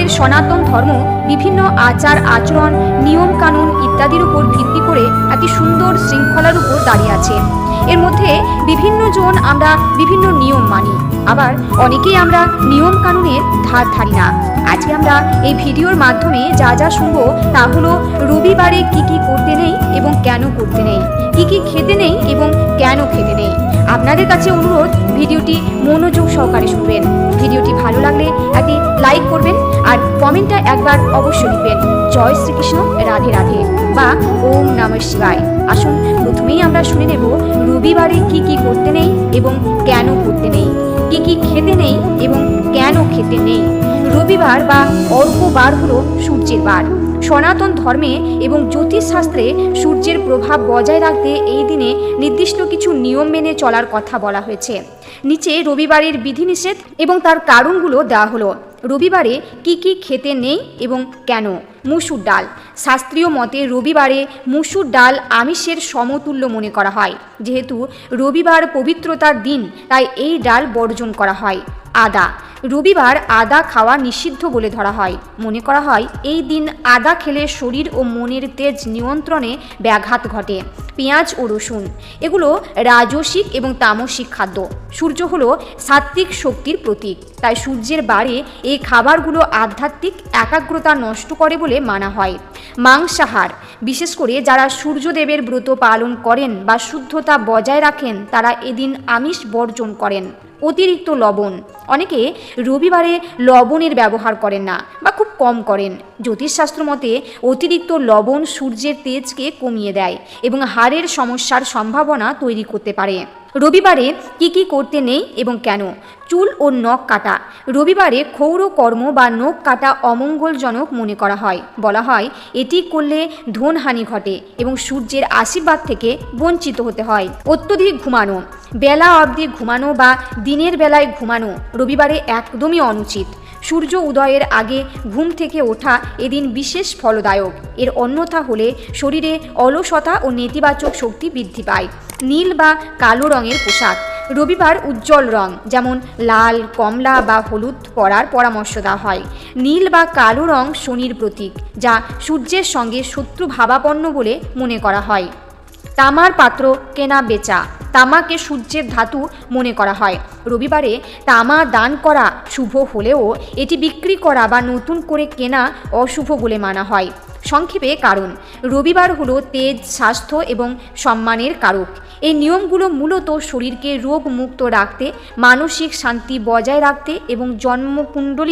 আমাদের সনাতন ধর্ম বিভিন্ন আচার আচরণ নিয়ম কানুন ইত্যাদির উপর ভিত্তি করে একটি সুন্দর শৃঙ্খলার উপর দাঁড়িয়ে আছে। এর মধ্যে বিভিন্ন জন আমরা বিভিন্ন নিয়ম মানি, আবার অনেকেই আমরা নিয়ম কানুনের ধার ধারি না। আজকে আমরা এই ভিডিওর মাধ্যমে যা যা শুনবো তা হলো রবিবারে কি কি করতে নেই এবং কেন করতে নেই, কি কি খেতে নেই এবং কেন খেতে নেই। আপনাদের কাছে অনুরোধ, ভিডিওটি মনোযোগ সহকারে শুনবেন। ভিডিওটি ভালো লাগলে একটি লাইক করবেন আর কমেন্টটা একবার অবশ্যই লিখবেন জয় শ্রীকৃষ্ণ, রাধে রাধে বা ওম নমঃ শিবায়। আসুন প্রথমেই আমরা শুনে নেব রবিবারে কি কি করতে নেই এবং কেন করতে নেই, কি কি খেতে নেই এবং কেন খেতে নেই। রবিবার বা অর্কবার হলো সূর্যের বার। সনাতন ধর্মে এবং জ্যোতিষশাস্ত্রে সূর্যের প্রভাব বজায় রাখতে এই দিনে নির্দিষ্ট কিছু নিয়ম মেনে চলার কথা বলা হয়েছে। নিচে রবিবারের বিধিনিষেধ এবং তার কারণগুলো দেওয়া হলো। রবিবারে কি কি খেতে নেই এবং কেন। মুসুর ডাল। শাস্ত্রীয় মতে রবিবারে মুসুর ডাল আমিষের সমতুল্য মনে করা হয়। যেহেতু রবিবার পবিত্রতার দিন, তাই এই ডাল বর্জন করা হয়। আদা। রবিবার আদা খাওয়া নিষিদ্ধ বলে ধরা হয়। মনে করা হয় এই দিন আদা খেলে শরীর ও মনের তেজ নিয়ন্ত্রণে ব্যাঘাত ঘটে। পেঁয়াজ ও রসুন, এগুলো রাজসিক এবং তামসিক খাদ্য। সূর্য হলো সাত্ত্বিক শক্তির প্রতীক, তাই সূর্যের বারে এই খাবারগুলো আধ্যাত্মিক একাগ্রতা নষ্ট করে বলে মানা হয়। মাংসাহার। বিশেষ করে যারা সূর্যদেবের ব্রত পালন করেন বা শুদ্ধতা বজায় রাখেন তারা এদিন আমিষ বর্জন করেন। অতিরিক্ত লবণ। অনেকে রবিবারে লবণের ব্যবহার করেন না বা খুব কম করেন। জ্যোতিষশাস্ত্র মতে অতিরিক্ত লবণ সূর্যের তেজকে কমিয়ে দেয় এবং হাড়ের সমস্যার সম্ভাবনা তৈরি করতে পারে। রবিবারে কি কি করতে নেই এবং কেন। চুল ও নখ কাটা। রবিবারে ক্ষৌর কর্ম বা নখ কাটা অমঙ্গলজনক মনে করা হয়। বলা হয় এটি করলে ধনহানি ঘটে এবং সূর্যের আশীর্বাদ থেকে বঞ্চিত হতে হয়। অত্যধিক ঘুমানো। বেলা অবধি ঘুমানো বা দিনের বেলায় ঘুমানো রবিবারে একদমই অনুচিত। সূর্য উদয়ের আগে ঘুম থেকে ওঠা এদিন বিশেষ ফলদায়ক। এর অন্যথা হলে শরীরে অলসতা ও নেতিবাচক শক্তি বৃদ্ধি পায়। নীল বা কালো রঙের পোশাক। রবিবার উজ্জ্বল রং যেমন লাল, কমলা বা হলুদ পরার পরামর্শ দেওয়া হয়। নীল বা কালো রং শনির প্রতীক, যা সূর্যের সঙ্গে শত্রু ভাবাপন্ন বলে মনে করা হয়। তামার পাত্র কেনা বেচা। তামাকে সূর্যের ধাতু মনে করা হয়। রবিবারে তামা দান করা শুভ হলেও এটি বিক্রি করা বা নতুন করে কেনা অশুভ বলে মানা হয়। সংক্ষেপে কারণ, রবিবার হলো তেজ, স্বাস্থ্য এবং সম্মানের কারক। এই নিয়মগুলো মূলত শরীরকে রোগমুক্ত রাখতে, মানসিক শান্তি বজায় রাখতে এবং জন্মকুণ্ডলী